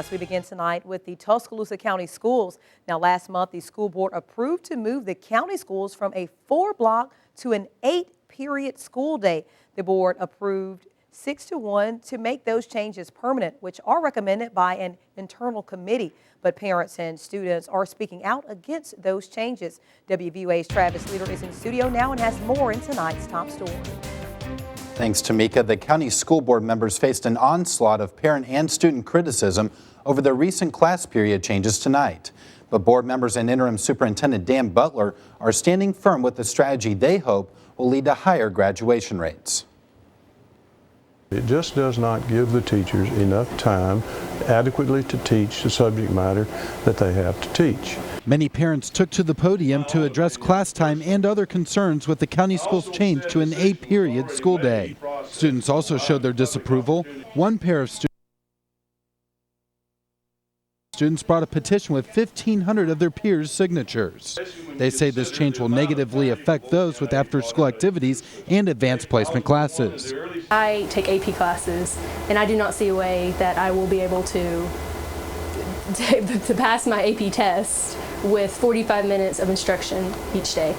We begin tonight with the Tuscaloosa County Schools. Now, last month, the school board approved to move the county schools from a 4-block to an 8-period school day. The board approved 6-1 to make those changes permanent, which are recommended by an internal committee. But parents and students are speaking out against those changes. WVUA's Travis Leader is in studio now and has more in tonight's top story. Thanks, Tamika. The county school board members faced an onslaught of parent and student criticism over the recent class period changes tonight. But board members and interim superintendent Dan Butler are standing firm with the strategy they hope will lead to higher graduation rates. It just does not give the teachers enough time adequately to teach the subject matter that they have to teach. Many parents took to the podium to address class time and other concerns with the county schools change to an 8-period school day. Students also showed their disapproval. One pair of students brought a petition with 1,500 of their peers' signatures. They say this change will negatively affect those with after-school activities and advanced placement classes. I take AP classes, and I do not see a way that I will be able to pass my AP test with 45 minutes of instruction each day.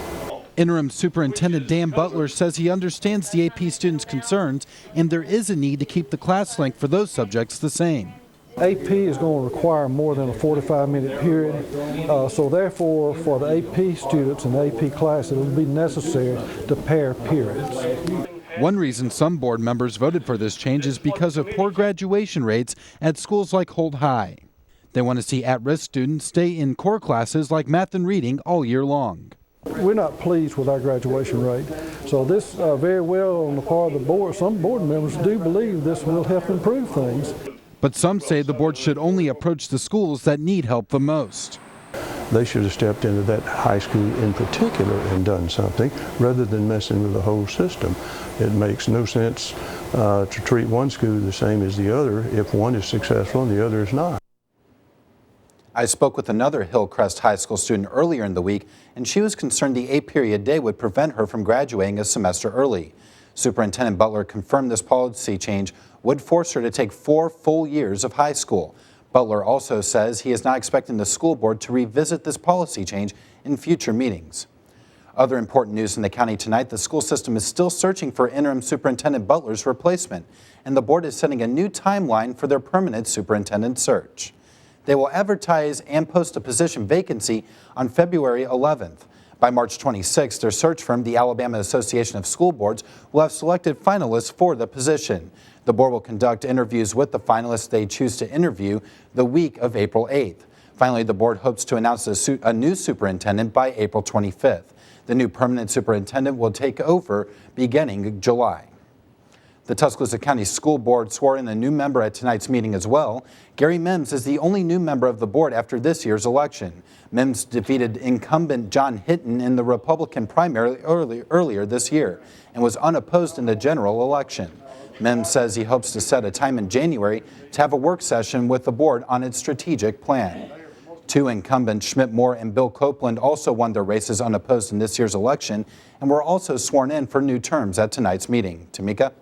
Interim Superintendent Dan Butler says he understands the AP students' concerns, and there is a need to keep the class length for those subjects the same. AP is going to require more than a 45-minute period, so therefore for the AP students and AP class it will be necessary to pair periods. One reason some board members voted for this change is because of poor graduation rates at schools like Holt High. They want to see at-risk students stay in core classes like math and reading all year long. We're not pleased with our graduation rate, so this very well on the part of the board, some board members do believe this will help improve things. But some say the board should only approach the schools that need help the most. They should have stepped into that high school in particular and done something rather than messing with the whole system. It makes no sense to treat one school the same as the other if one is successful and the other is not. I spoke with another Hillcrest High School student earlier in the week, and she was concerned the 8-period day would prevent her from graduating a semester early. Superintendent Butler confirmed this policy change would force her to take 4 full years of high school. Butler also says he is not expecting the school board to revisit this policy change in future meetings. Other important news in the county tonight, the school system is still searching for interim Superintendent Butler's replacement, and the board is setting a new timeline for their permanent superintendent search. They will advertise and post a position vacancy on February 11th. By March 26th, their search firm, the Alabama Association of School Boards, will have selected finalists for the position. The board will conduct interviews with the finalists they choose to interview the week of April 8th. Finally, the board hopes to announce a new superintendent by April 25th. The new permanent superintendent will take over beginning July. The Tuscaloosa County School Board swore in a new member at tonight's meeting as well. Gary Mims is the only new member of the board after this year's election. Mims defeated incumbent John Hinton in the Republican primary earlier this year and was unopposed in the general election. Mims says he hopes to set a time in January to have a work session with the board on its strategic plan. 2 incumbents, Schmidt Moore and Bill Copeland, also won their races unopposed in this year's election and were also sworn in for new terms at tonight's meeting. Tamika?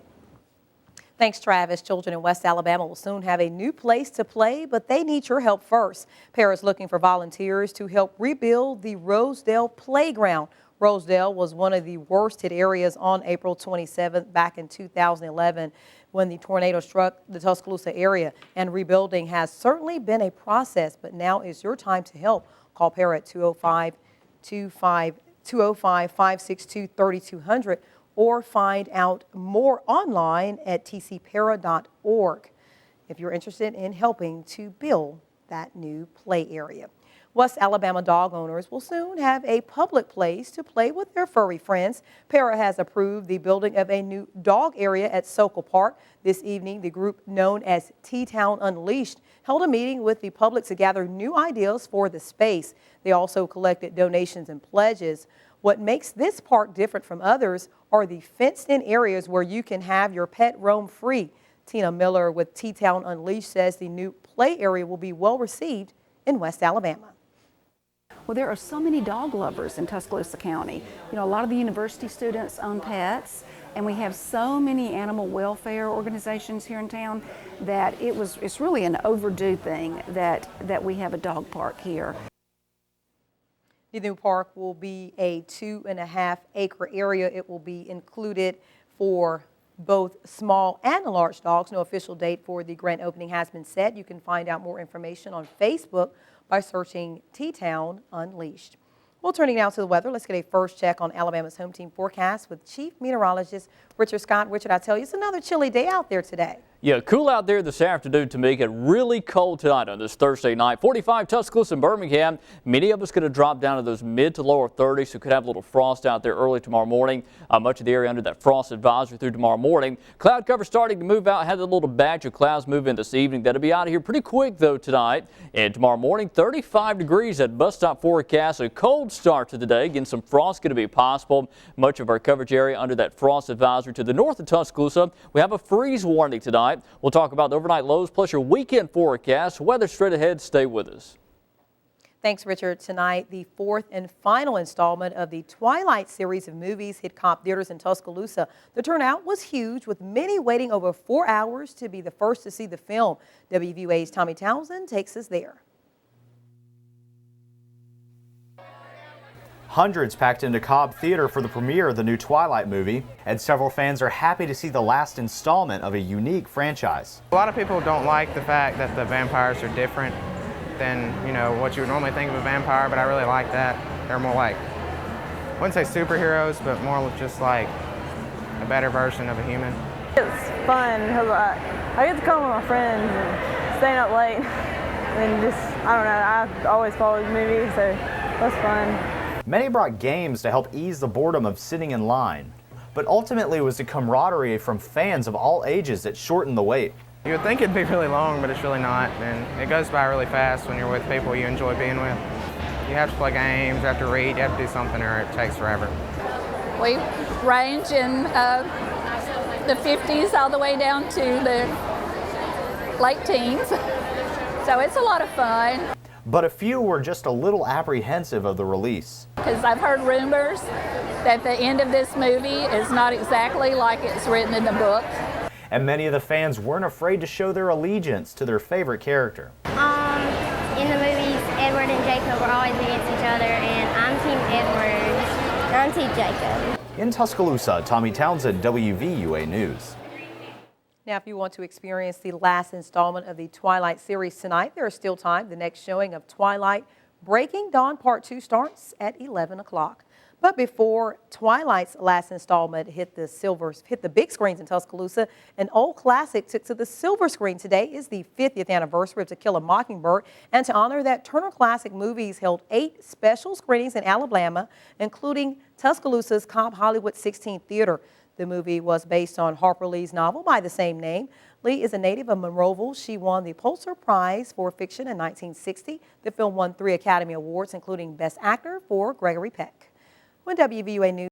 Thanks, Travis. Children in West Alabama will soon have a new place to play, but they need your help first. Parents looking for volunteers to help rebuild the Rosedale playground. Rosedale was one of the worst hit areas on April 27th back in 2011 when the tornado struck the Tuscaloosa area, and rebuilding has certainly been a process, but now is your time to help. Call PARA at 205-562-3200 or find out more online at tcpara.org if you're interested in helping to build that new play area. West Alabama dog owners will soon have a public place to play with their furry friends. PARA has approved the building of a new dog area at Sokol Park. This evening, the group known as T-Town Unleashed held a meeting with the public to gather new ideas for the space. They also collected donations and pledges. What makes this park different from others are the fenced-in areas where you can have your pet roam free. Tina Miller with T-Town Unleashed says the new play area will be well received in West Alabama. Well, there are so many dog lovers in Tuscaloosa County. You know, a lot of the university students own pets, And we have so many animal welfare organizations here in town that it's really an overdue thing that we have a dog park here. The new park will be a 2.5-acre area. It will be included for both small and large dogs. No official date for the grand opening has been set. You can find out more information on Facebook by searching T-Town Unleashed. Well, turning now to the weather, let's get a first check on Alabama's home team forecast with Chief Meteorologist Richard Scott. Richard, I tell you, it's another chilly day out there today. Yeah, cool out there this afternoon, Tamika. Really cold tonight on this Thursday night. 45 Tuscaloosa and Birmingham. Many of us going to drop down to those mid to lower 30s, so could have a little frost out there early tomorrow morning. Much of the area under that frost advisory through tomorrow morning. Cloud cover starting to move out. Had a little batch of clouds move in this evening. That'll be out of here pretty quick though tonight. And tomorrow morning, 35 degrees at bus stop forecast. A cold start to the day. Again, some frost going to be possible. Much of our coverage area under that frost advisory to the north of Tuscaloosa. We have a freeze warning tonight. We'll talk about the overnight lows plus your weekend forecast. Weather straight ahead. Stay with us. Thanks, Richard. Tonight, the fourth and final installment of the Twilight series of movies hit comp theaters in Tuscaloosa. The turnout was huge, with many waiting over 4 hours to be the first to see the film. WVUA's Tommy Townsend takes us there. Hundreds packed into Cobb Theater for the premiere of the new Twilight movie, and several fans are happy to see the last installment of a unique franchise. A lot of people don't like the fact that the vampires are different than, what you would normally think of a vampire, but I really like that. They're more like, I wouldn't say superheroes, but more just like a better version of a human. It's fun because I get to come with my friends and staying up late and just, I don't know, I've always followed movies, so that's fun. Many brought games to help ease the boredom of sitting in line, but ultimately it was the camaraderie from fans of all ages that shortened the wait. You would think it'd be really long, but it's really not, and it goes by really fast when you're with people you enjoy being with. You have to play games, you have to read, you have to do something, or it takes forever. We range in the 50s all the way down to the late teens, so it's a lot of fun. But a few were just a little apprehensive of the release. Because I've heard rumors that the end of this movie is not exactly like it's written in the book. And many of the fans weren't afraid to show their allegiance to their favorite character. In the movies, Edward and Jacob are always against each other, and I'm Team Edward, and I'm Team Jacob. In Tuscaloosa, Tommy Townsend, WVUA News. Now, if you want to experience the last installment of the Twilight series tonight, there is still time. The next showing of Twilight Breaking Dawn Part 2 starts at 11 o'clock. But before Twilight's last installment hit the big screens in Tuscaloosa, an old classic took to the silver screen. Today is the 50th anniversary of To Kill a Mockingbird, and to honor that, Turner Classic Movies held 8 special screenings in Alabama, including Tuscaloosa's Cobb Hollywood 16th Theater. The movie was based on Harper Lee's novel by the same name. Lee is a native of Monroeville. She won the Pulitzer Prize for Fiction in 1960. The film won 3 Academy Awards, including Best Actor for Gregory Peck. When WVUA News